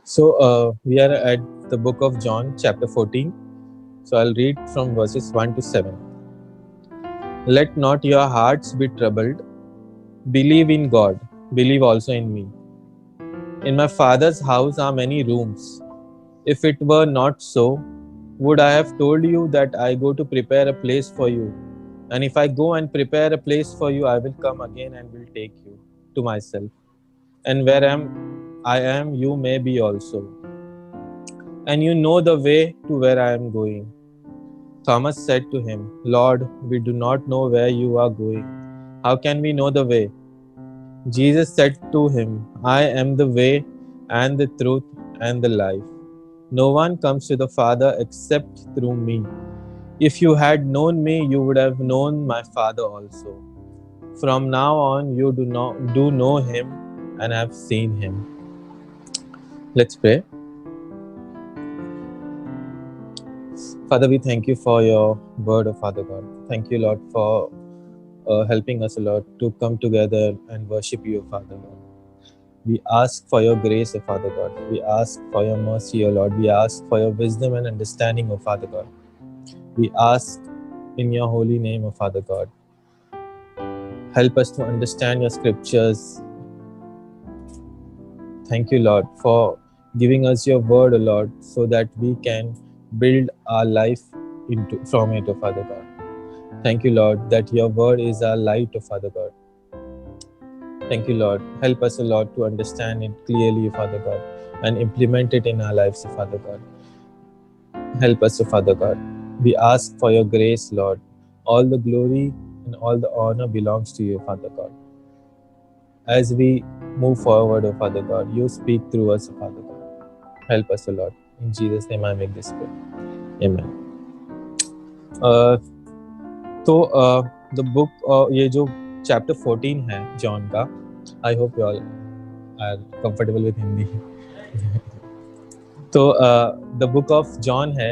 We are at the book of John, chapter 14. So, I'll read from verses 1 to 7. Let not your hearts be troubled. Believe in God. Believe also in me. In my Father's house are many rooms. If it were not so, would I have told you that I go to prepare a place for you? And if I go and prepare a place for you, I will come again and will take you to myself. And I am, you may be also. And you know the way to where I am going. Thomas said to him, Lord, we do not know where you are going. How can we know the way? Jesus said to him, I am the way and the truth and the life. No one comes to the Father except through me. If you had known me, you would have known my Father also. From now on, you do know him and have seen him. Let's pray. Father, we thank you for your word, Father God. Thank you, Lord, for helping us, Lord, to come together and worship you, Father God. We ask for your grace, Father God. We ask for your mercy, O Lord. We ask for your wisdom and understanding, O Father God. We ask in your holy name, O Father God. Help us to understand your scriptures. Thank you, Lord, for giving us your word, O Lord, so that we can build our life from it, O Father God. Thank you, Lord, that your word is our light, O Father God. Thank you, Lord. Help us, O Lord, to understand it clearly, Father God, and implement it in our lives, Father God. Help us, Father God. We ask for your grace, Lord. All the glory and all the honor belongs to you, Father God. As we move forward, O Father God, you speak through us, Father God. Help us, O Lord. In Jesus' name I make this prayer. Amen. The book, ये जो chapter 14 है John का, I hope you all are comfortable with Hindi. तो the book of John है,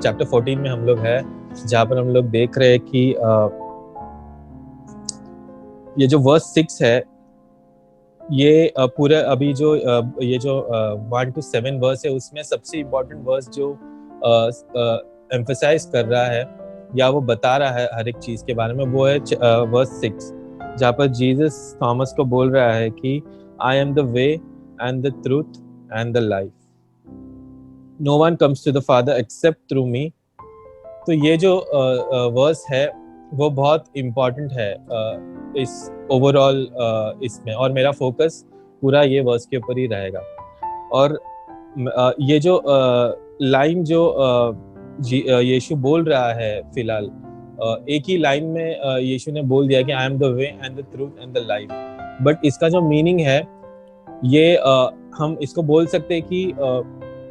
chapter 14 में हम लोग है, जहाँ पर हम लोग देख रहे हैं कि ये जो वर्स 6 है, ये पूरा अभी जो ये जो 1 to 7 वर्स है, उसमें सबसे इम्पोर्टेंट वर्स जो एम्फसाइज कर रहा है या वो बता रहा है हर एक चीज के बारे में, वो है वर्स 6, जहाँ पर जीसस थॉमस को बोल रहा है कि I am the way and the truth and the life. No one comes to the father except through me. तो ये जो वर्स है वो बहुत इम्पोर्टेंट है इस ओवरऑल इसमें, और मेरा फोकस पूरा ये वर्स के ऊपर ही रहेगा. और ये जो लाइन जो यीशु बोल रहा है फिलहाल, एक ही लाइन में यीशु ने बोल दिया कि I am the way and the truth and the life. But इसका जो मीनिंग है ये हम इसको बोल सकते हैं कि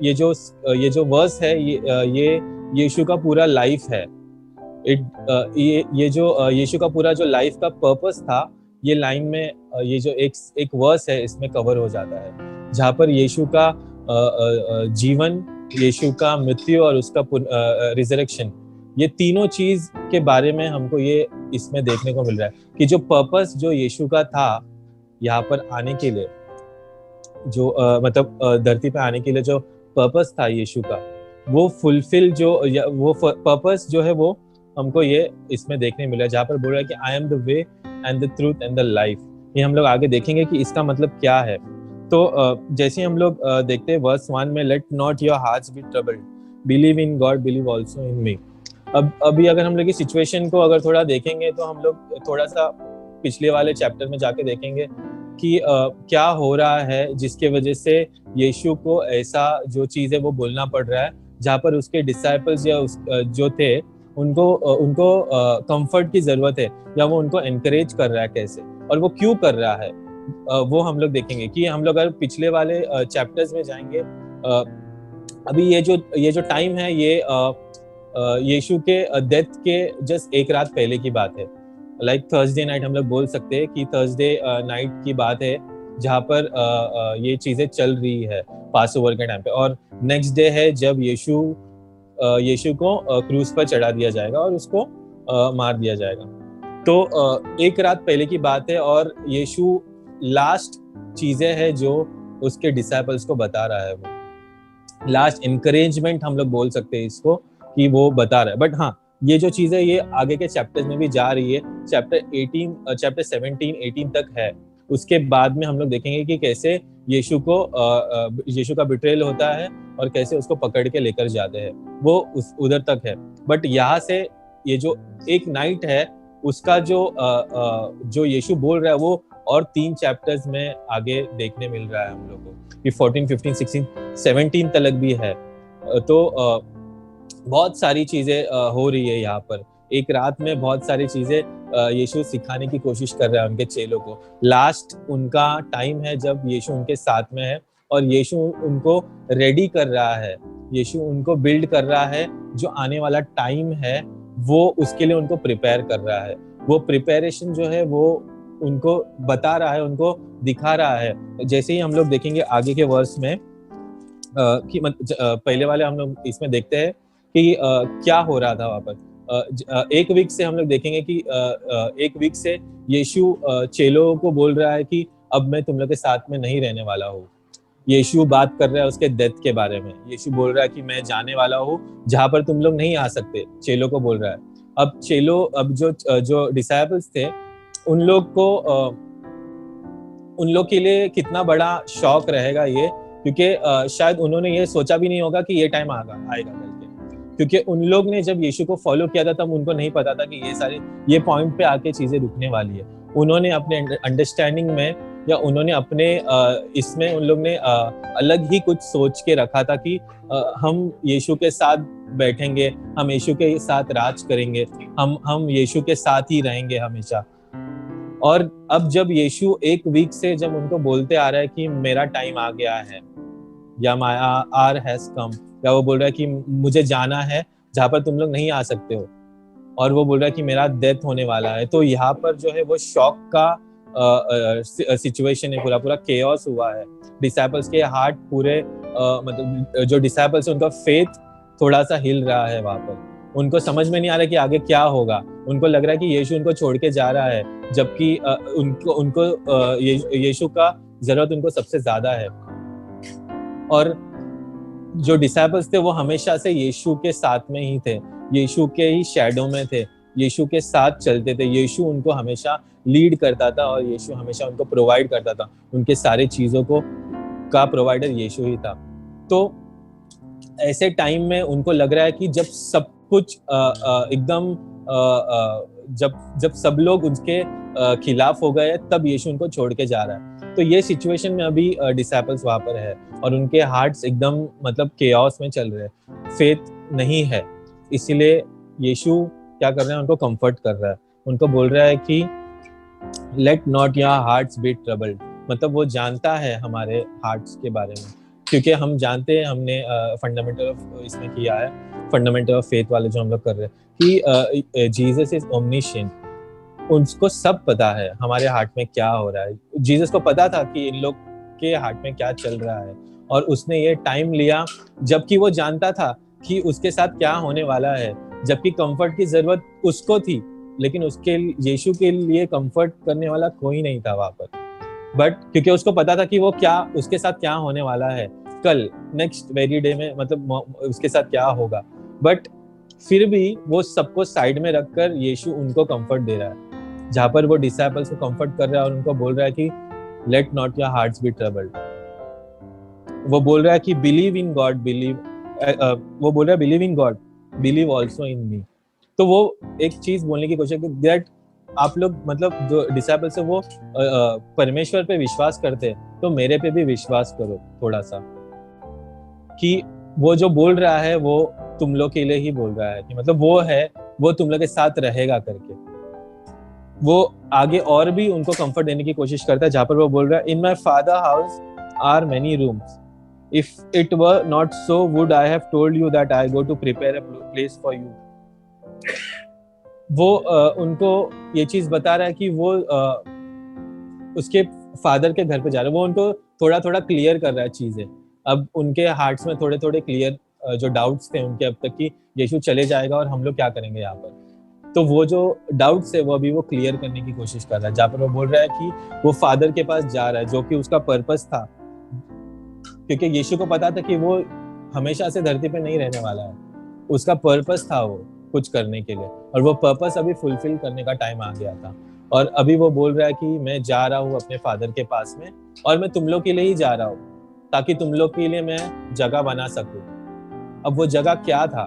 ये जो वर्स है ये यीशु का पूरा लाइफ है. ये जो यीशु का पूरा जो लाइफ का पर्पस था, ये लाइन में ये जो एक वर्स है इसमें कवर हो जाता है, जहाँ पर यीशु का जीवन, यीशु का मृत्यु और उसका रिजरेक्शन, ये तीनों चीज के बारे में हमको ये इसमें देखने को मिल रहा है कि जो पर्पस जो यीशु का था यहाँ पर आने के लिए, जो मतलब धरती पे आने के लिए जो पर्पस था यीशु का, वो फुलफिल वो पर्पस जो है वो हमको ये इसमें देखने मिला, जहाँ पर बोल रहा है कि I am the way and the truth and the life. ये हम लोग आगे देखेंगे कि इसका मतलब क्या है. तो जैसे हम लोग देखते हैं वर्स 1 में, let not your hearts be troubled, believe in God, believe also in me. अभी अगर हम लोग इस सिचुएशन को अगर थोड़ा देखेंगे तो हम लोग थोड़ा सा पिछले वाले चैप्टर में जाके देखेंगे कि क्या हो रहा है जिसके वजह से यीशु को ऐसा जो चीज़ है वो बोलना पड़ रहा है, जहाँ पर उसके डिसाइपल्स या जो थे उनको कंफर्ट की जरूरत है, या वो उनको एनकरेज कर रहा है कैसे, और वो क्यों कर रहा है, वो हम लोग देखेंगे. कि हम लोग अगर पिछले वाले चैप्टर्स में जाएंगे, अभी ये जो टाइम है ये यीशु के डेथ के जस्ट एक रात पहले की बात है. लाइक थर्सडे नाइट हम लोग बोल सकते हैं कि थर्सडे नाइट की बात है, जहाँ पर ये चीजें चल रही है पास ओवर के टाइम पे. और नेक्स्ट डे है जब यीशु को क्रूज पर चढ़ा दिया जाएगा और उसको मार दिया जाएगा. तो एक रात पहले की बात है, और यीशु लास्ट चीजें हैं जो उसके डिसाइपल्स को बता रहा है। वो लास्ट इनकरेजमेंट हम लोग बोल सकते हैं इसको कि वो बता रहा है। बट हाँ, ये जो चीज़ है ये आगे के चैप्टर्स में भी जा रही है। चैप्टर 17-18 तक है। उसके बाद में हम लोग देखेंगे कि कैसे यीशु का बिट्रेयल होता है और कैसे उसको पकड़ के लेकर जाते हैं, वो उधर तक है। बट यहाँ से ये जो एक नाइट है उसका जो यीशु बोल रहा है वो और 3 चैप्टर्स में आगे देखने मिल रहा है हम लोग को कि 14, 15, 16, 17 तक भी है। तो बहुत सारी चीजें हो रही है यहाँ पर। एक रात में बहुत सारी चीजें यीशु सिखाने की कोशिश कर रहा है उनके चेलों को। लास्ट उनका टाइम है जब यीशु उनके साथ में है और यीशु उनको रेडी कर रहा है, यीशु उनको बिल्ड कर रहा है। जो आने वाला टाइम है वो उसके लिए उनको प्रिपेयर कर रहा है। वो प्रिपरेशन जो है वो उनको बता रहा है, उनको दिखा रहा है। जैसे ही हम लोग देखेंगे आगे के वर्स में कि पहले वाले हम लोग इसमें देखते हैं कि क्या हो रहा था वहाँ पर। एक वीक से हम लोग देखेंगे कि एक वीक से यीशु चेलों को बोल रहा है कि अब मैं तुम लोग के साथ में नहीं रहने वाला हूँ। यीशु बात कर रहा है उसके डेथ के बारे में। यीशु बोल रहा है कि मैं जाने वाला हूँ जहाँ पर तुम लोग नहीं आ सकते, चेलों को बोल रहा है। अब जो डिसाइपल्स थे उन लोग के लिए कितना बड़ा शॉक रहेगा ये, क्योंकि शायद उन्होंने ये सोचा भी नहीं होगा कि ये टाइम आएगा करके। क्योंकि उन लोग ने जब यीशु को फॉलो किया था तब उनको नहीं पता था कि ये पॉइंट पे आके चीजें रुकने वाली है। उन्होंने अपने अंडरस्टैंडिंग में या उन्होंने अपने इसमें उन लोग ने अलग ही कुछ सोच के रखा था कि हम यीशु के साथ बैठेंगे, हम यीशु के साथ राज करेंगे, हम यीशु के साथ ही रहेंगे हमेशा। और अब जब यीशु एक वीक से जब उनको बोलते आ रहा है कि मेरा टाइम आ गया है या माय आवर हैज कम, या वो बोल रहा है कि मुझे जाना है जहाँ पर तुम लोग नहीं आ सकते हो, और वो बोल रहा है कि मेरा डेथ होने वाला है, तो यहाँ पर जो है वो शॉक का सिचुएशन है। पूरा केओस हुआ है। डिसाइपल्स के हार्ट पूरे मतलब जो डिसाइपल्स है उनका फेथ थोड़ा सा हिल रहा है वहाँ पर। उनको समझ में नहीं आ रहा कि आगे क्या होगा। उनको लग रहा है कि यीशु उनको छोड़ के जा रहा है, जबकि उनको यीशु का जरूरत उनको सबसे ज्यादा है। और जो डिसाइपल्स थे वो हमेशा से यीशु के साथ में ही थे, यीशु के ही शैडो में थे, यीशु के साथ चलते थे। यीशु उनको हमेशा लीड करता था और यीशु हमेशा उनको प्रोवाइड करता था। उनके सारे चीजों का प्रोवाइडर यीशु ही था। तो ऐसे टाइम में उनको लग रहा है कि जब सब कुछ एकदम जब सब लोग उनके खिलाफ हो गए तब यीशु उनको छोड़ के जा रहा है। तो ये सिचुएशन में अभी डिसाइपल्स वहां पर है और उनके हार्ट्स एकदम मतलब केओस में चल रहे हैं, फेथ नहीं है। इसीलिए यीशु क्या कर रहे हैं, उनको कंफर्ट कर रहा है। उनको बोल रहा है कि let not your hearts be troubled. मतलब वो जानता है हमारे हार्ट्स के बारे में, क्योंकि हम जानते हैं, हमने फंडामेंटल ऑफ इसमें किया है, फंडामेंटल ऑफ फेथ वाले जो हम लोग कर रहे हैं कि जीसस इज ओमनिशिएंट। उनको सब पता है हमारे हार्ट में क्या हो रहा है। जीसस को पता था कि इन लोग के हार्ट में क्या चल रहा है, और उसने ये टाइम लिया जबकि वो जानता था कि उसके साथ क्या होने वाला है, जबकि कंफर्ट की जरूरत उसको थी, लेकिन उसके यीशु के लिए कंफर्ट करने वाला कोई नहीं था वहां पर। बट क्योंकि उसको पता था कि वो क्या उसके साथ क्या होने वाला है कल, नेक्स्ट वेरी डे में, मतलब उसके साथ क्या होगा। बट फिर भी वो सबको साइड में रखकर यीशु उनको कंफर्ट दे रहा है, जहां पर वो डिसाइपल्स को कंफर्ट कर रहा है और उनको बोल रहा है कि let not your hearts be troubled. वो बोल रहा है कि बिलीव इन गॉड, वो बोल रहा है believe in God, believe also in me. तो वो एक चीज बोलने की कोशिश की दैट आप लोग मतलब जो डिसाइपल्स है वो परमेश्वर पे विश्वास करते हैं, तो मेरे पे भी विश्वास करो थोड़ा सा, कि वो जो बोल रहा है वो तुम लोग के लिए ही बोल रहा है, कि मतलब वो तुम लोग के साथ रहेगा करके। वो आगे और भी उनको कंफर्ट देने की कोशिश करता है, जहां पर वो बोल रहा है in my father house are many rooms, if it were not so would I have told you that I go to prepare a place for you. वो उनको ये चीज बता रहा है कि वो उसके फादर के घर पे जा रहा है। वो उनको थोड़ा थोड़ा क्लियर कर रहा है चीजें। अब उनके हार्ट्स में थोड़े थोड़े क्लियर जो डाउट्स थे उनके अब तक कि यीशु चले जाएगा और हम लोग क्या करेंगे यहाँ पर, तो वो जो डाउट्स है वो अभी वो क्लियर करने की कोशिश कर रहा है, जहाँ पर वो बोल रहा है कि वो फादर के पास जा रहा है, जो कि उसका पर्पस था। क्योंकि यीशु को पता था कि वो हमेशा से धरती पे नहीं रहने वाला है, उसका पर्पस था वो कुछ करने के लिए, और वो पर्पस अभी फुलफिल करने का टाइम आ गया था। और अभी वो बोल रहा है कि मैं जा रहा हूँ अपने फादर के पास में, और मैं तुम लोग के लिए ही जा रहा हूँ ताकि तुम लोग के लिए मैं जगह बना सकूं। अब वो जगह क्या था,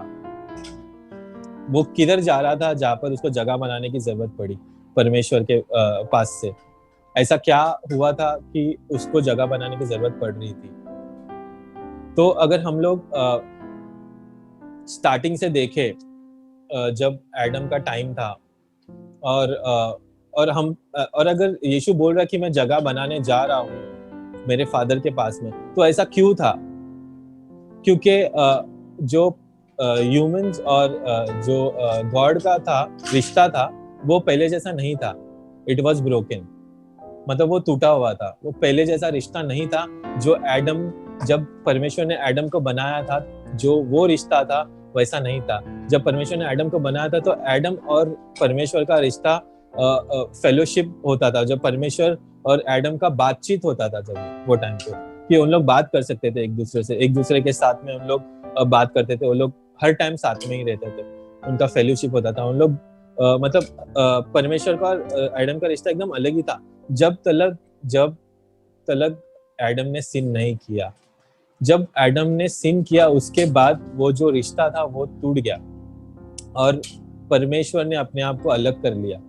वो किधर जा रहा था जहाँ पर उसको जगह बनाने की जरूरत पड़ी परमेश्वर के पास से? ऐसा क्या हुआ था कि उसको जगह बनाने की जरूरत पड़ रही थी? तो अगर हम लोग स्टार्टिंग से देखें, जब एडम का टाइम था, और और अगर यीशु बोल रहा है कि मैं जगह बनाने जा रहा हूँ मेरे फादर के पास में, तो ऐसा क्यों था? क्योंकि जो ह्यूमंस और जो गॉड का था रिश्ता था, वो पहले जैसा नहीं था। इट वाज ब्रोकन, मतलब वो टूटा हुआ था, वो पहले जैसा रिश्ता नहीं था। जो एडम, जब परमेश्वर ने एडम को बनाया था, जो वो रिश्ता था वैसा नहीं था। जब परमेश्वर ने एडम को बनाया था तो एडम और परमेश्वर का रिश्ता फेलोशिप होता था, जब परमेश्वर और एडम का बातचीत होता था, जब वो टाइम पे कि उन लोग बात कर सकते थे एक दूसरे से, एक दूसरे के साथ में उन लोग बात करते थे, वो लोग हर टाइम साथ में ही रहते थे, उनका फेलोशिप होता था। उन लोग मतलब परमेश्वर का और एडम का रिश्ता एकदम अलग ही था, जब तलक एडम ने सिन नहीं किया। जब एडम ने सिन किया उसके बाद वो जो रिश्ता था वो टूट गया, और परमेश्वर ने अपने आप को अलग कर लिया।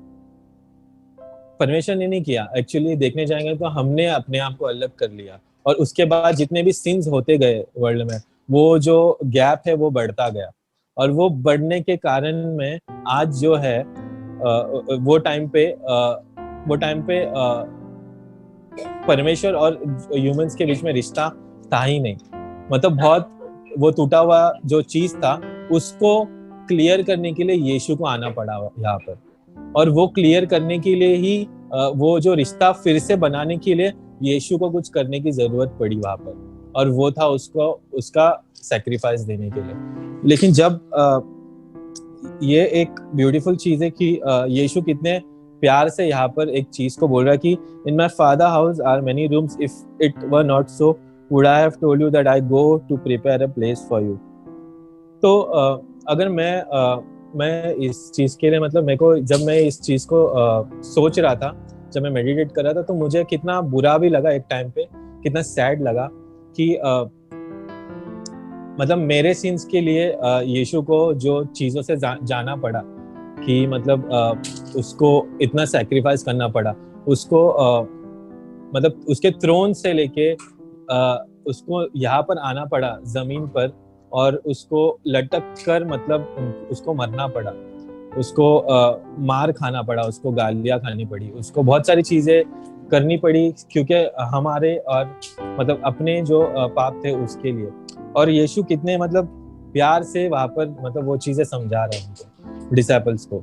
परमेश्वर ने नहीं किया, एक्चुअली देखने जाएंगे तो हमने अपने आप को अलग कर लिया, और उसके बाद जितने भी सिंस होते गए वर्ल्ड में, वो जो गैप है वो बढ़ता गया, और वो बढ़ने के कारण में आज जो है वो टाइम पे परमेश्वर और ह्यूमंस के बीच में रिश्ता था ही नहीं। मतलब बहुत वो टूटा हुआ जो चीज था उसको क्लियर करने के लिए यीशु को आना पड़ा यहाँ पर, और वो क्लियर करने के लिए ही वो जो रिश्ता फिर से बनाने के लिए यीशु को कुछ करने की जरूरत पड़ी वहां पर, और वो था उसको उसका सैक्रिफाइस देने के लिए। लेकिन जब ये एक ब्यूटीफुल चीज है कि यीशु कितने प्यार से यहाँ पर एक चीज को बोल रहा है कि in my father house are many rooms, if it were not so would I have told you that I go to prepare a place for you. तो अगर मैं इस चीज के लिए, मतलब मेरे को जब मैं इस चीज को सोच रहा था, जब मैं मेडिटेट कर रहा था, तो मुझे कितना बुरा भी लगा एक टाइम पे, कितना सैड लगा कि मतलब मेरे सिंस के लिए यीशु को जो चीजों से जाना पड़ा, कि मतलब उसको इतना सैक्रिफाइस करना पड़ा, उसको मतलब उसके थ्रोन से लेके उसको यहाँ पर आना पड़ा जमीन पर, और उसको लटक कर मतलब उसको मरना पड़ा, उसको मार खाना पड़ा, उसको गालियां खानी पड़ी, उसको बहुत सारी चीजें करनी पड़ी, क्योंकि हमारे और मतलब अपने जो पाप थे उसके लिए। और यीशु कितने मतलब प्यार से वहां पर मतलब वो चीजें समझा रहे हैं उनको, डिसाइपल्स को।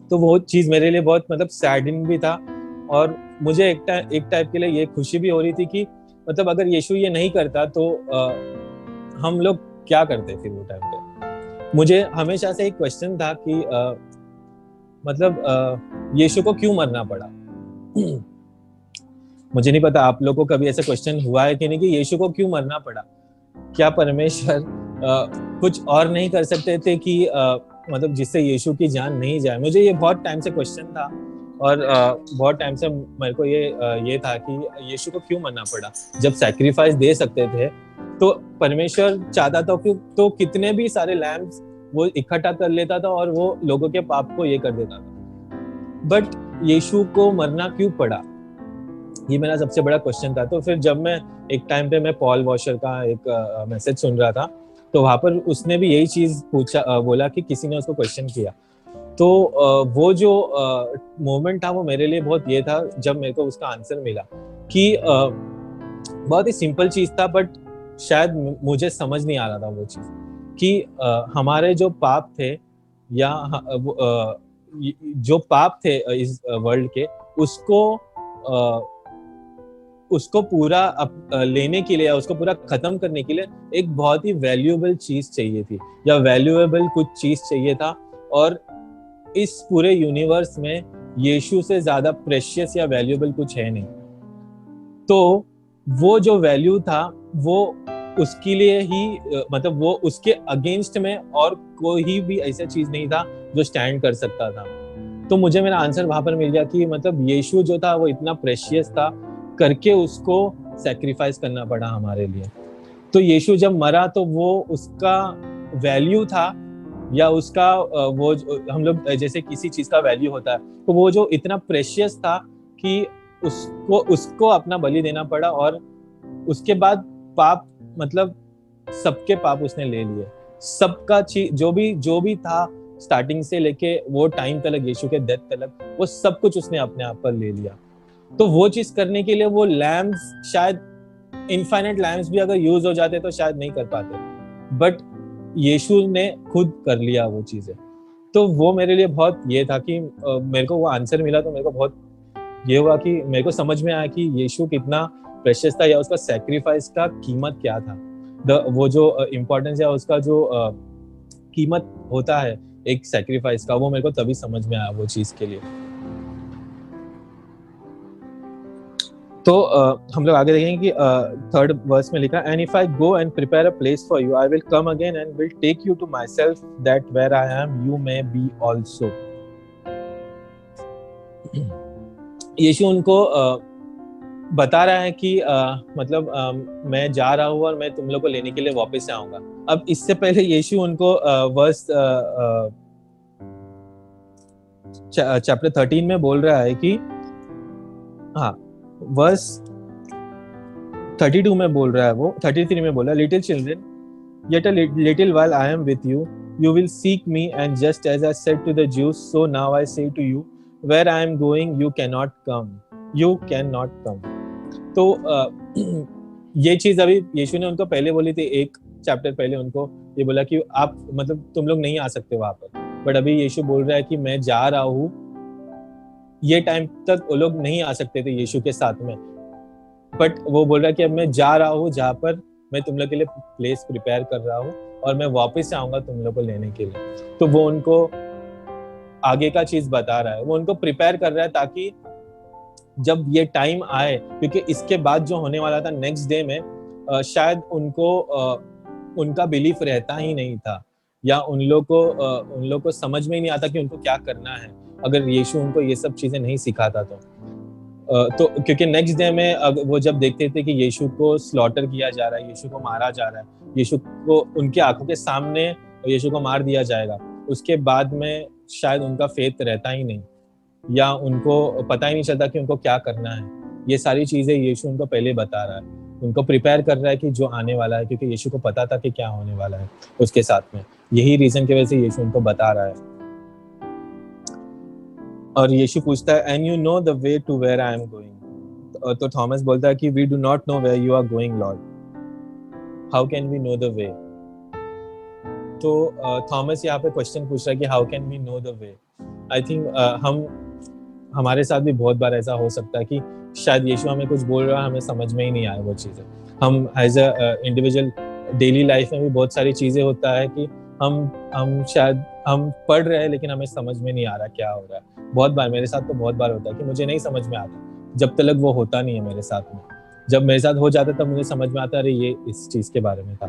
तो वो चीज मेरे लिए बहुत मतलब सैडिंग भी था, और मुझे एक टाइप के लिए ये खुशी भी हो रही थी कि मतलब अगर यीशु ये नहीं करता तो हम लोग क्या करते फिर वो टाइम पे। मुझे हमेशा से एक क्वेश्चन था कि मतलब यीशु को क्यों मरना पड़ा। मुझे नहीं पता आप लोगों को कभी ऐसा क्वेश्चन हुआ है कि नहीं, कि यीशु को क्यों मरना पड़ा? क्या परमेश्वर कुछ और नहीं कर सकते थे कि मतलब जिससे यीशु की जान नहीं जाए? मुझे ये बहुत टाइम से क्वेश्चन था, और बहुत टाइम से मेरे को ये था कि यीशु को क्यों मरना पड़ा, जब सैक्रिफाइस दे सकते थे। तो परमेश्वर चाहता था कि तो कितने भी सारे लैम्प्स वो इकट्ठा कर लेता था और वो लोगों के पाप को ये कर देता था, बट यीशु को मरना क्यों पड़ा? ये मेरा सबसे बड़ा क्वेश्चन था। तो फिर जब मैं एक टाइम पे मैं पॉल वॉशर का एक मैसेज सुन रहा था, तो वहां पर उसने भी यही चीज पूछा, बोला कि किसी ने उसको क्वेश्चन किया। तो वो जो मोमेंट था वो मेरे लिए बहुत ये था, जब मेरे को उसका आंसर मिला कि बहुत ही सिंपल चीज था, बट शायद मुझे समझ नहीं आ रहा था वो चीज, कि हमारे जो पाप थे, या जो पाप थे इस वर्ल्ड के, उसको पूरा लेने के लिए, उसको पूरा खत्म करने के लिए एक बहुत ही वैल्यूएबल चीज चाहिए थी, या वैल्यूएबल कुछ चीज चाहिए था। और इस पूरे यूनिवर्स में यीशु से ज्यादा प्रेशियस या वैल्यूएबल कुछ है नहीं। तो वो जो वैल्यू था वो उसके लिए ही मतलब वो उसके अगेंस्ट में और कोई भी ऐसा चीज नहीं था जो स्टैंड कर सकता था। तो मुझे मेरा आंसर वहां पर मिल गया कि मतलब यीशु जो था वो इतना प्रेशियस था, करके उसको सैक्रिफाइस करना पड़ा हमारे लिए। तो यीशु जब मरा तो वो उसका वैल्यू था, या उसका हम लोग जैसे किसी चीज का वैल्यू होता है, तो वो जो इतना प्रेशियस था कि उसको उसको अपना बलि देना पड़ा। और उसके बाद पाप मतलब सबके पाप उसने ले लिए, सबका जो भी था स्टार्टिंग से लेके वो टाइम तक, यीशु के डेथ तक, वो सब कुछ उसने अपने आप पर ले लिया। तो वो चीज करने के लिए वो लैम्स, शायद इनफाइनाइट लैम्स भी अगर यूज हो जाते तो शायद नहीं कर पाते, बट यीशु ने खुद कर लिया वो चीजें। तो वो मेरे लिए बहुत ये था कि मेरे को वो आंसर मिला, तो मेरे को बहुत ये हुआ कि मेरे को समझ में आया कि यीशु कितना प्रेशियस था, या उसका सैक्रिफाइस का कीमत क्या था। वो जो इम्पोर्टेंस या उसका जो कीमत होता है एक सैक्रिफाइस का, वो मेरे को तभी समझ में आया वो चीज के लिए। तो हम लोग आगे देखेंगे कि थर्ड वर्स में लिखा, and if I go and prepare a place for you, I will come again and will take you to myself, that where I am you may be also. यीशु उनको बता रहा है कि मतलब मैं जा रहा हूँ और मैं तुम लोग को लेने के लिए वापस आऊंगा। अब इससे पहले यीशु उनको वर्स चैप्टर 13 में बोल रहा है कि, हाँ वर्स 32 में बोल रहा है, वो 33 में बोल रहा है, little children, yet a little while I am with you, you will seek me, and just as I said to the Jews, so now I say to you, where I am going you cannot come. तो ये चीज अभी यीशु ने उनको पहले बोली थी, एक चैप्टर पहले उनको ये बोला कि आप मतलब तुम लोग नहीं आ सकते वहां पर, बट अभी यीशु बोल रहा है कि मैं जा रहा हूँ। ये टाइम तक वो लोग नहीं आ सकते थे यीशु के साथ में, बट वो बोल रहा है कि अब मैं जा रहा हूँ जहाँ पर मैं तुम लोग के लिए प्लेस प्रिपेयर कर रहा हूँ, और मैं वापस आऊंगा तुम लोग को लेने के लिए। तो वो उनको आगे का चीज बता रहा है, वो उनको प्रिपेयर कर रहा है ताकि जब ये टाइम आए, क्योंकि इसके बाद जो होने वाला था नेक्स्ट डे में, शायद उनको उनका बिलीफ रहता ही नहीं था, या उन लोग को समझ में ही नहीं आता कि उनको क्या करना है अगर यीशु उनको ये सब चीजें नहीं सिखाता। तो क्योंकि नेक्स्ट डे में वो जब देखते थे कि यीशु को स्लॉटर किया जा रहा है, यीशु को मारा जा रहा है, यीशु को उनके आंखों के सामने यीशु को मार दिया जाएगा, उसके बाद में शायद उनका फेथ रहता ही नहीं, या उनको पता ही नहीं चलता कि उनको क्या करना है। ये सारी चीजें यीशु उनको पहले बता रहा है, उनको प्रिपेयर कर रहा है कि जो आने वाला है, क्योंकि यीशु को पता था कि क्या होने वाला है उसके साथ में। यही रीजन की वजह से यीशु उनको बता रहा है। और यीशु पूछता है, and you know the way to where I am going. तो थॉमस बोलता है कि we do not know where you are going Lord, how can we know the way. तो थॉमस यहाँ पे क्वेश्चन पूछ रहा है कि how can we know the way. I think हमारे साथ भी बहुत बार ऐसा हो सकता है कि शायद यीशु हमें कुछ बोल रहा है, हमें समझ में ही नहीं आए वो चीजें। हम as a individual daily life में भी बहुत सारी चीजें होता है कि हम शायद हम पढ़ रहे हैं लेकिन हमें समझ में नहीं आ रहा क्या हो रहा है। बहुत बार मेरे साथ तो बहुत बार होता है कि मुझे नहीं समझ में आता जब तक वो होता नहीं है मेरे साथ में। जब मेरे साथ हो जाता तब मुझे समझ में आता, अरे ये इस चीज के बारे में था।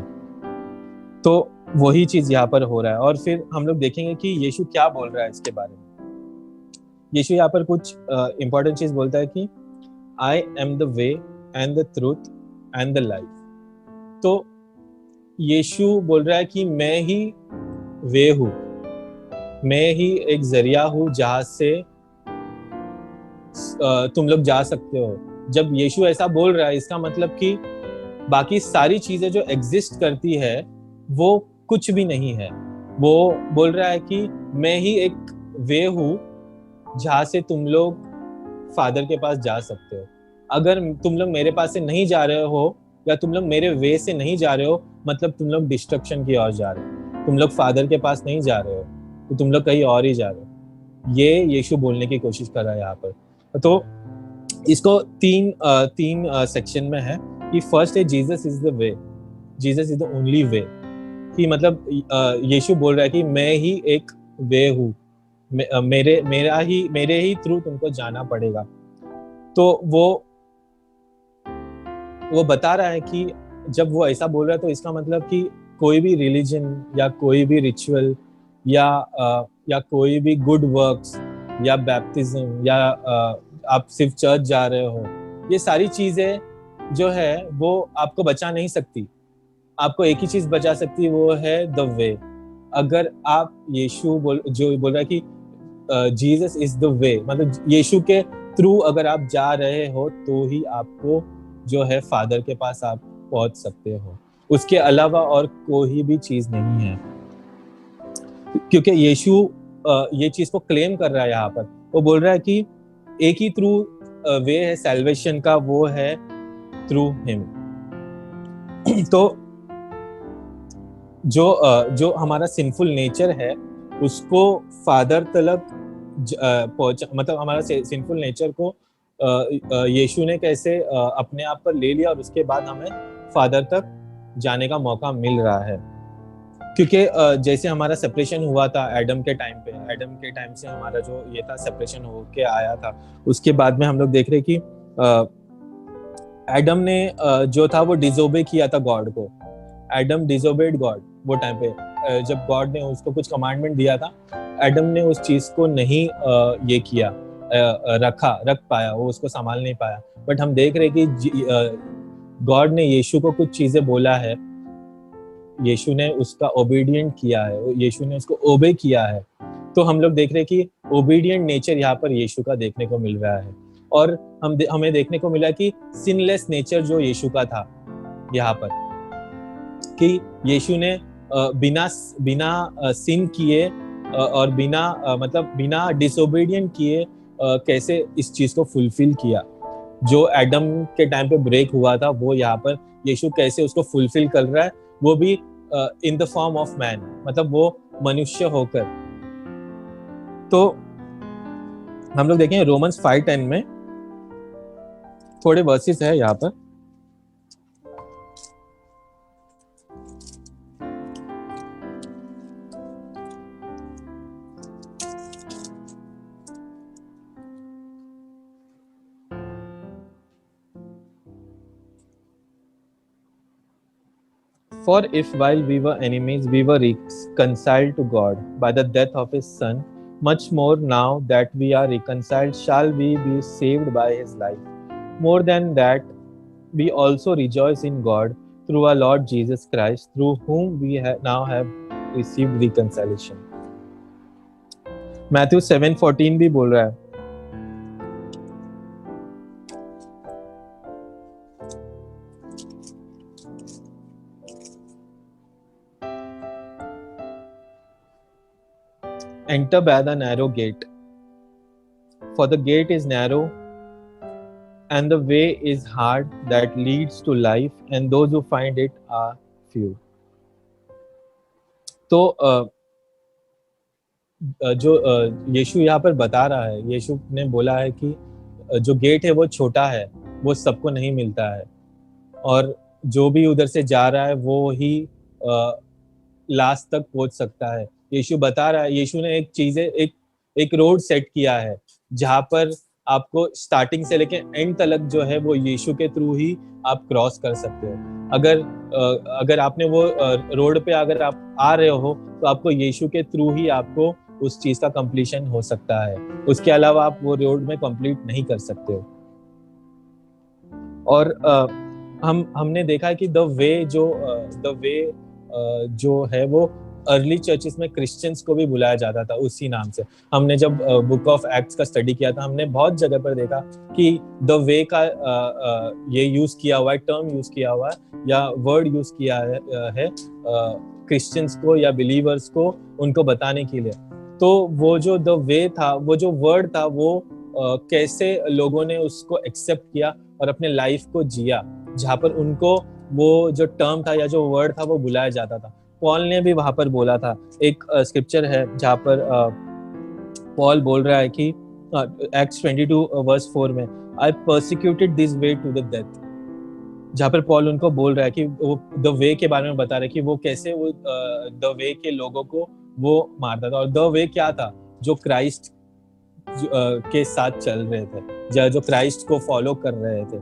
तो वही चीज यहाँ पर हो रहा है। और फिर हम लोग देखेंगे कि यीशु क्या बोल रहा है इसके बारे में। यीशु यहाँ पर कुछ इंपॉर्टेंट चीज बोलता है कि I am the way and the truth and the life. तो यीशु बोल रहा है कि मैं ही वे हूँ, मैं ही एक जरिया हूँ जहां से तुम लोग जा सकते हो। जब यीशु ऐसा बोल रहा है इसका मतलब कि बाकी सारी चीजें जो एग्जिस्ट करती है वो कुछ भी नहीं है। वो बोल रहा है कि मैं ही एक वे हूँ जहां से तुम लोग फादर के पास जा सकते हो। अगर तुम लोग मेरे पास से नहीं जा रहे हो, या तुम लोग मेरे वे से नहीं जा रहे हो, मतलब तुम लोग डिस्ट्रक्शन की ओर जा रहे हो, तुम लोग फादर के पास नहीं जा रहे हो, तो तुम लोग कहीं और ही जा रहे हो। ये यीशु बोलने की कोशिश कर रहा है यहाँ पर। तो इसको तीन सेक्शन में है कि फर्स्ट है Jesus is the way, Jesus is the only वे। कि मतलब यीशु बोल रहा है कि मैं ही एक वे हूँ, मेरे ही थ्रू तुमको जाना पड़ेगा। तो वो बता रहा है कि जब वो ऐसा बोल रहा है तो इसका मतलब कि कोई भी रिलीजन या कोई भी रिचुअल या कोई भी गुड वर्क्स या बैप्टिज्म या आप सिर्फ चर्च जा रहे हो, ये सारी चीजें जो है वो आपको बचा नहीं सकती। आपको एक ही चीज बचा सकती है, वो है द वे। अगर आप जो बोल रहा है कि जीसस इज द वे, मतलब यीशु के थ्रू अगर आप जा रहे हो तो ही आपको जो है फादर के पास आप पहुंच सकते हो। उसके अलावा और कोई भी चीज नहीं है, क्योंकि यीशु ये चीज को क्लेम कर रहा है यहाँ पर। वो बोल रहा है कि एक ही थ्रू वे है सैल्वेशन का, वो है थ्रू हिम। तो जो हमारा सिंफुल नेचर है उसको फादर तलक पहुंचा, मतलब हमारा सिंफुल नेचर को यीशु ने कैसे अपने आप पर ले लिया और उसके बाद हमें फादर तक जाने का मौका मिल रहा है। क्योंकि जैसे हमारा सेपरेशन हुआ था एडम के टाइम पे, एडम के टाइम से हमारा जो ये था सेपरेशन होके आया था, उसके बाद में हम लोग देख रहे कि एडम ने जो था वो डिसोबे किया था गॉड को। एडम डिसोबेड गॉड वो टाइम पे, जब गॉड ने उसको कुछ कमांडमेंट दिया था, एडम ने उस चीज को नहीं ये किया, रख पाया, वो उसको संभाल नहीं पाया। बट हम देख रहे कि गॉड ने यीशु को कुछ चीजें बोला है, यीशु ने उसका ओबीडिएंट किया है, यीशु ने उसको ओबे किया है। तो हम लोग देख रहे कि ओबीडिएंट नेचर यहाँ पर यीशु का देखने को मिल रहा है। और हमें देखने को मिला कि सिनलेस नेचर जो यीशु का था यहाँ पर, कि यीशु ने बिना सिन किए और बिना डिसोबीडिएंट किए कैसे इस चीज को फुलफिल किया। जो एडम के टाइम पे ब्रेक हुआ था, वो यहाँ पर यीशु कैसे उसको फुलफिल कर रहा है, वो भी in the form of man, मतलब वो मनुष्य होकर। तो हम लोग देखें रोमन्स 5:10 में थोड़े वर्सेस है यहाँ पर। For if while we were enemies, we were reconciled to God by the death of His Son, much more now that we are reconciled, shall we be saved by His life. More than that, we also rejoice in God through our Lord Jesus Christ, through whom we now have received reconciliation. Matthew 7:14 भी बोल रहा है, enter by the narrow gate, for the gate is narrow and the way is hard that leads to life, and those who find it are few. तो जो यीशु यहाँ पर बता रहा है, यीशु ने बोला है कि जो गेट है वो छोटा है, वो सबको नहीं मिलता है, और जो भी उधर से जा रहा है वो ही लास्ट तक पहुंच सकता है। यीशु बता रहा है, यीशु ने एक रोड सेट किया है जहां पर आपको स्टार्टिंग से लेके एंड तक जो है वो यीशु के थ्रू ही आप क्रॉस कर सकते हो। अगर आपने वो रोड पे अगर आप आ रहे हो तो आपको यीशु के थ्रू ही आपको उस चीज का कंप्लीशन हो सकता है, उसके अलावा आप वो रोड में कंप्लीट नहीं कर सकते हो। और हमने देखा कि द वे जो है वो अर्ली चर्चेस में क्रिश्चियंस को भी बुलाया जाता था उसी नाम से। हमने जब बुक ऑफ एक्ट्स का स्टडी किया था, हमने बहुत जगह पर देखा कि द वे का ये यूज किया हुआ है, टर्म यूज किया हुआ है या वर्ड यूज किया है क्रिश्चियंस को या बिलीवर्स को उनको बताने के लिए। तो वो जो द वे था, वो जो वर्ड था, वो कैसे लोगों ने उसको एक्सेप्ट किया और अपने लाइफ को जिया, जहाँ पर उनको वो जो टर्म था या जो वर्ड था वो बुलाया जाता था। पॉल ने भी वहां पर बोला था, एक स्क्रिप्चर है जहाँ पर पॉल बोल रहा है कि एक्ट्स 22:4 में, I persecuted this way to the death, जहाँ पर पॉल उनको बोल रहा है कि वो द वे के बारे में बता रहा है कि वो कैसे वो द वे के लोगों को वो मारता था। और द वे क्या था? जो क्राइस्ट के साथ चल रहे थे, जो क्राइस्ट को फॉलो कर रहे थे।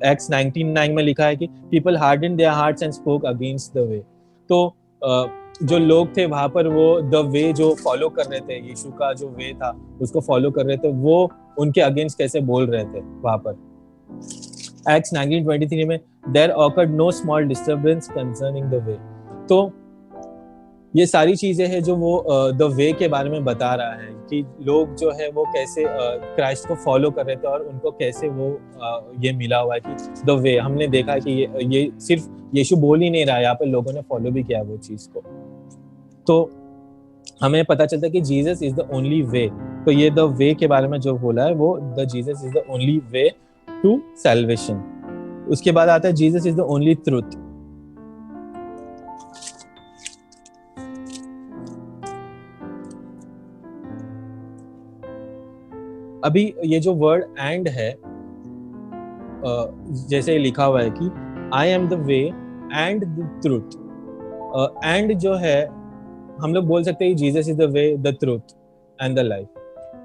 एक्स 19:9 में लिखा है कि people harden there hearts and spoke against the way. तो जो लोग थे वहां पर वो द वे जो फॉलो कर रहे थे, यीशु का जो वे था उसको फॉलो कर रहे थे, वो उनके अगेंस्ट कैसे बोल रहे थे वहां पर। एक्स 19:23 में there occurred no small disturbance concerning the way. तो ये सारी चीजें हैं जो वो द वे के बारे में बता रहा है कि लोग जो है वो कैसे क्राइस्ट को फॉलो कर रहे थे और उनको कैसे वो ये मिला हुआ है कि द वे। हमने देखा है कि ये सिर्फ यीशु बोल ही नहीं रहा है, यहाँ पे लोगों ने फॉलो भी किया वो चीज को। तो हमें पता चलता है कि जीसस इज द ओनली वे। तो ये द वे के बारे में जो बोला है वो the Jesus is the only way to salvation. उसके बाद आता है Jesus is the only truth. अभी ये जो वर्ड एंड है, जैसे लिखा हुआ है कि I am the way and the truth. And जो है हम लोग बोल सकते हैं Jesus is the way, the truth and the life,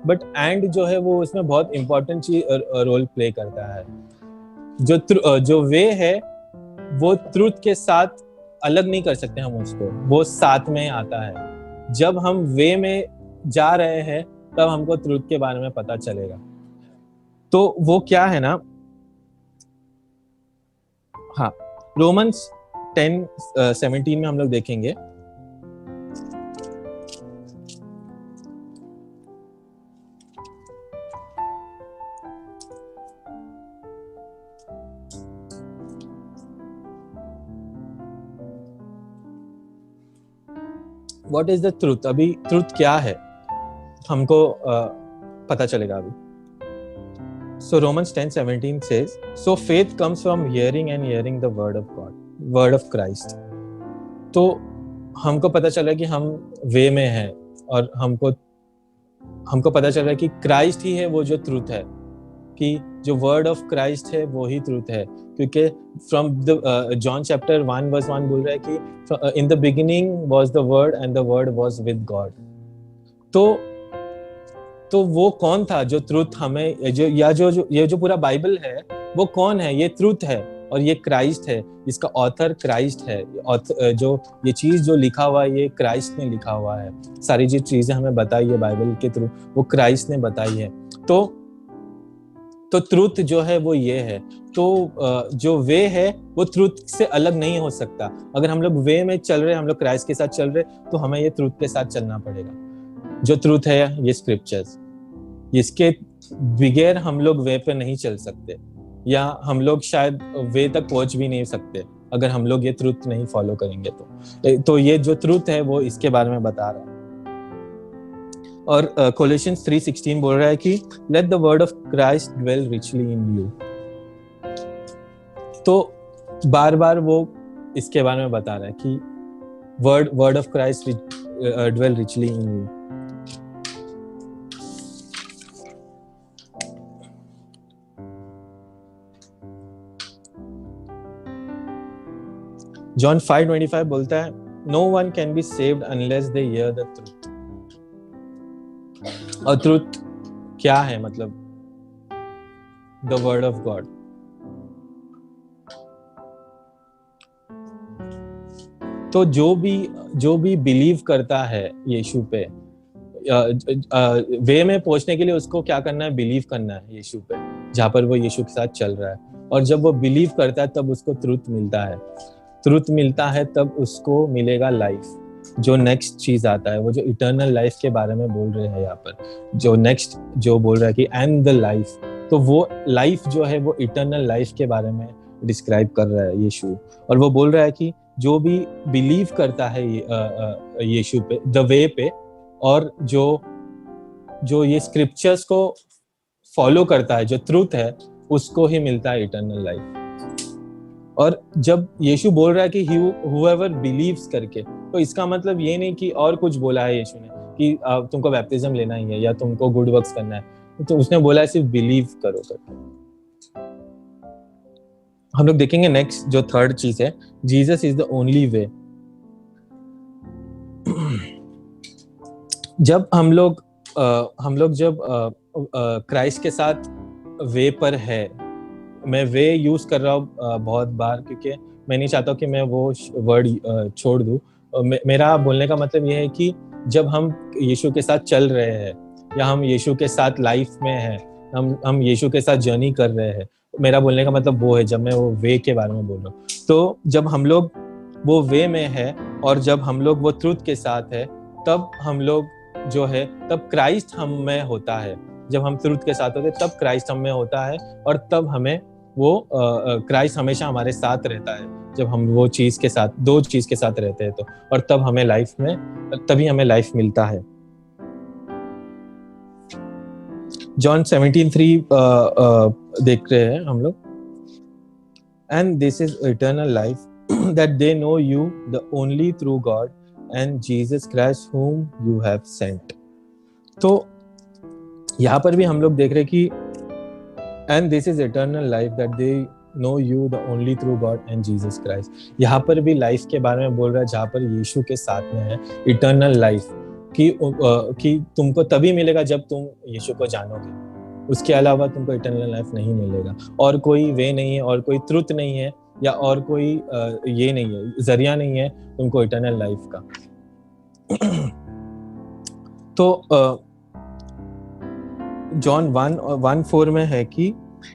but and जो है वो उसमें बहुत इंपॉर्टेंट रोल प्ले करता है। जो वे है वो ट्रूथ के साथ अलग नहीं कर सकते हम उसको, वो साथ में आता है। जब हम वे में जा रहे हैं तब हमको ट्रूथ के बारे में पता चलेगा। तो वो क्या है ना, हाँ, रोमन्स 10:17 में हम लोग देखेंगे। What is the truth? अभी ट्रूथ क्या है हमको पता चलेगा अभी। So Romans 10:17 says, so faith comes from hearing and hearing the word of God, word of Christ। तो हमको पता चला कि हम वे में हैं और हमको पता चला कि क्राइस्ट ही है वो जो ट्रूथ है, कि जो वर्ड ऑफ क्राइस्ट है वो ही ट्रूथ है। क्योंकि फ्रॉम द जॉन चैप्टर 1:1 बोल रहा है कि in the beginning was the word and the word was with God. तो वो कौन था जो ट्रूथ हमें ये जो पूरा बाइबल है वो कौन है? ये ट्रूथ है और ये क्राइस्ट है, इसका ऑथर क्राइस्ट है। जो ये चीज जो लिखा हुआ है ये क्राइस्ट ने लिखा हुआ है। सारी जो चीजें हमें बताई है बाइबल के थ्रू वो क्राइस्ट ने बताई है। तो ट्रूथ जो है वो ये है। तो जो वे है वो ट्रूथ से अलग नहीं हो सकता। अगर हम लोग वे में चल रहे, हम लोग क्राइस्ट के साथ चल रहे, तो हमें ये ट्रूथ के साथ चलना पड़ेगा। जो ट्रूथ है ये स्क्रिप्चर्स, इसके बगैर हम लोग वे पे नहीं चल सकते, या हम लोग शायद वे तक पहुंच भी नहीं सकते अगर हम लोग ये ट्रूथ नहीं फॉलो करेंगे। तो ये जो ट्रूथ है वो इसके बारे में बता रहा है। और कोलोसियंस 3:16 बोल रहा है कि let the word of Christ dwell richly in you. तो बार बार वो इसके बारे में बता रहा है कि word of Christ dwell richly in you. John 5:25 बोलता है no one can be saved unless they hear the truth. और ट्रूथ क्या है? मतलब द वर्ड ऑफ गॉड। तो जो भी बिलीव करता है यीशु पे, वे में पहुंचने के लिए उसको क्या करना है? बिलीव करना है यीशु पे, जहां पर वो यीशु के साथ चल रहा है। और जब वो बिलीव करता है तब उसको ट्रूथ मिलता है। ट्रूथ मिलता है तब उसको मिलेगा लाइफ। जो नेक्स्ट चीज आता है वो जो इटर्नल लाइफ के बारे में बोल रहे हैं यहाँ पर, जो नेक्स्ट जो बोल रहा है कि एंड द लाइफ, तो वो लाइफ जो है वो इटर्नल लाइफ के बारे में डिस्क्राइब कर रहा है यीशु। और वो बोल रहा है कि जो भी बिलीव करता है यीशु पे, द वे पे, और जो ये स्क्रिप्चर्स को फॉलो करता है, जो ट्रूथ है, उसको ही मिलता है इटर्नल लाइफ। और जब यीशु बोल रहा है कि whoever believes करके, तो इसका मतलब ये नहीं कि और कुछ बोला है यीशु ने कि तुमको बैप्टिज्म लेना ही है या तुमको गुड वर्क्स करना है। तो उसने बोला है सिर्फ बिलीव करो करके। हम लोग देखेंगे नेक्स्ट जो थर्ड चीज है, जीसस इज द ओनली वे। जब हम लोग जब क्राइस्ट के साथ वे पर है, मैं वे यूज कर रहा हूँ बहुत बार, क्योंकि मैं नहीं चाहता कि मैं वो वर्ड छोड़ दूँ। मेरा बोलने का मतलब ये है कि जब हम यीशु के साथ चल रहे हैं या हम यीशु के साथ लाइफ में हैं, हम यीशु के साथ जर्नी कर रहे हैं, मेरा बोलने का मतलब वो है जब मैं वो वे के बारे में बोल रहा हूँ। तो जब हम लोग वो वे में है और जब हम लोग वो ट्रूथ के साथ है, तब हम लोग जो है, तब क्राइस्ट हम में होता है। जब हम ट्रूथ के साथ होते तब क्राइस्ट हम में होता है, और तब हमें वो क्राइस्ट हमेशा हमारे साथ रहता है जब हम वो चीज के साथ, दो चीज के साथ रहते हैं तो, और तब हमें लाइफ में, तभी हमें लाइफ मिलता है। जॉन 17:3 देख रहे हैं हम लोग। And this is eternal life that they know you the only true God and Jesus Christ whom you have sent। तो यहाँ पर भी हम लोग देख रहे हैं कि and this is eternal life that they know you the only true God and Jesus Christ। यहाँ पर भी लाइफ के बारे में बोल रहा है जहाँ पर यीशु के साथ में है इटर्नल लाइफ कि तुमको तभी मिलेगा जब तुम यीशु को जानोगे, उसके अलावा तुमको इटर्नल लाइफ नहीं मिलेगा। और कोई वे नहीं है, और कोई ट्रुथ नहीं है, या और कोई ये नहीं है, जरिया नहीं है तुमको इटर्नल लाइफ का। तो जॉन 1:4 में है कि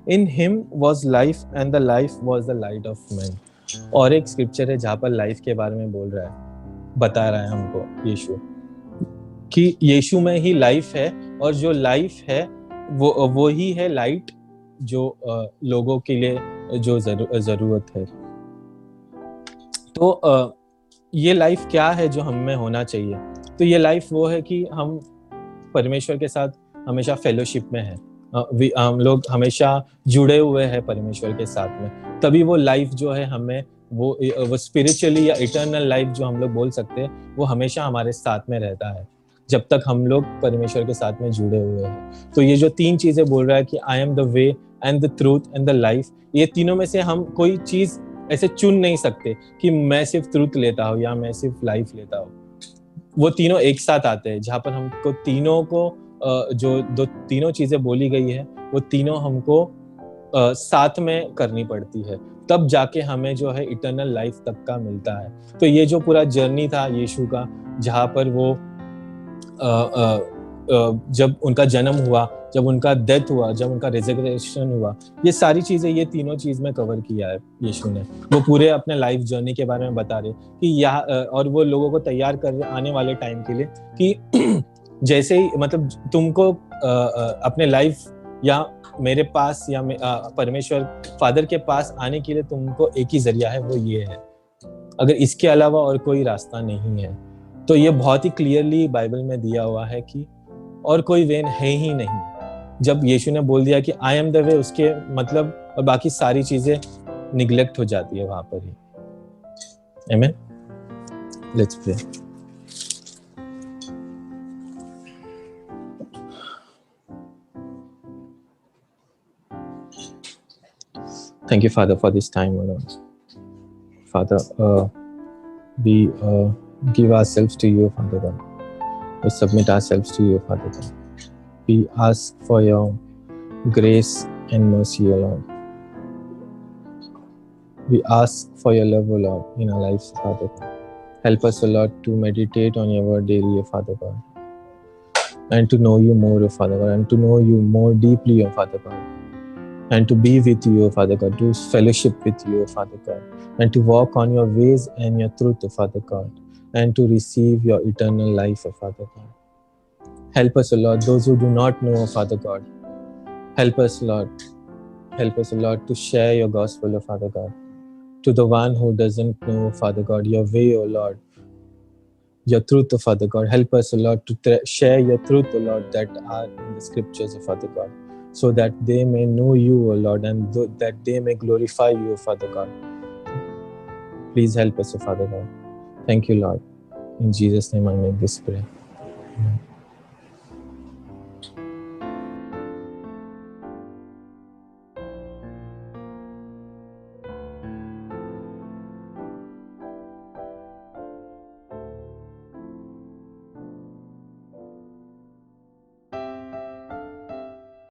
in him was life and the life was the light of man. और एक स्क्रिप्चर है जहाँ पर लाइफ के बारे में बोल रहा है, बता रहा है हमको यीशु कि यीशु में ही लाइफ है, और जो लाइफ है वो ही है लाइट जो लोगों के लिए जो जरूरत है। तो ये लाइफ क्या है जो हम में होना चाहिए? तो ये लाइफ वो है कि हम परमेश्वर के साथ हमेशा फेलोशिप में है, हम लोग हमेशा जुड़े हुए हैं परमेश्वर के साथ में, तभी वो लाइफ जो है हमें वो स्पिरिचुअली या इटर्नल लाइफ जो हम लोग बोल सकते हैं, वो हमेशा हमारे साथ में रहता है जब तक हम लोग परमेश्वर के साथ में जुड़े हुए हैं। तो ये जो तीन चीजें बोल रहा है कि I am the way and the truth and the life, ये तीनों में से हम कोई चीज ऐसे चुन नहीं सकते कि मैं सिर्फ ट्रूथ लेता हूँ या मैं सिर्फ लाइफ लेता हूँ। वो तीनों एक साथ आते हैं, जहाँ पर हमको तीनों को जो दो तीनों चीजें बोली गई है वो तीनों हमको साथ में करनी पड़ती है, तब जाके हमें जो है इटर्नल लाइफ तक का मिलता है। तो ये जो पूरा जर्नी था यीशु का, जहाँ पर वो जब उनका जन्म हुआ, जब उनका डेथ हुआ, जब उनका रिजर्वेशन हुआ, ये सारी चीजें, ये तीनों चीज में कवर किया है यीशु ने। वो पूरे अपने लाइफ जर्नी के बारे में बता रहे कि यहाँ, और वो लोगों को तैयार कर रहे आने वाले टाइम के लिए कि जैसे ही मतलब तुमको अपने लाइफ या मेरे पास या परमेश्वर फादर के पास आने के लिए तुमको एक ही जरिया है, वो ये है, अगर इसके अलावा और कोई रास्ता नहीं है। तो ये बहुत ही क्लियरली बाइबल में दिया हुआ है कि और कोई वे है ही नहीं। जब यीशु ने बोल दिया कि आई एम द वे, उसके मतलब और बाकी सारी चीजें निग्लेक्ट हो जाती है वहां पर ही। आमीन। Let's pray. Thank you, Father, for this time, O Lord. Father, we give ourselves to you, Father God. We submit ourselves to you, Father God. We ask for your grace and mercy, O Lord. We ask for your love, O Lord, in our lives, Father God. Help us, O Lord, to meditate on your word daily, O Father God, and to know you more, O Father God, and to know you more deeply, O Father God. And to be with you, Father God, to fellowship with you, Father God, and to walk on your ways and your truth, Father God, and to receive your eternal life, Father God. Help us, Lord, those who do not know, Father God. Help us, Lord. Help us, Lord, to share your gospel, Father God, to the one who doesn't know, Father God, your way, O Lord, your truth, Father God. Help us, Lord, to share your truth, Lord, that are in the scriptures, Father God, so that they may know you, O Lord, and that they may glorify you, Father God. Please help us, Father God. Thank you, Lord. In Jesus' name I make this prayer. Amen.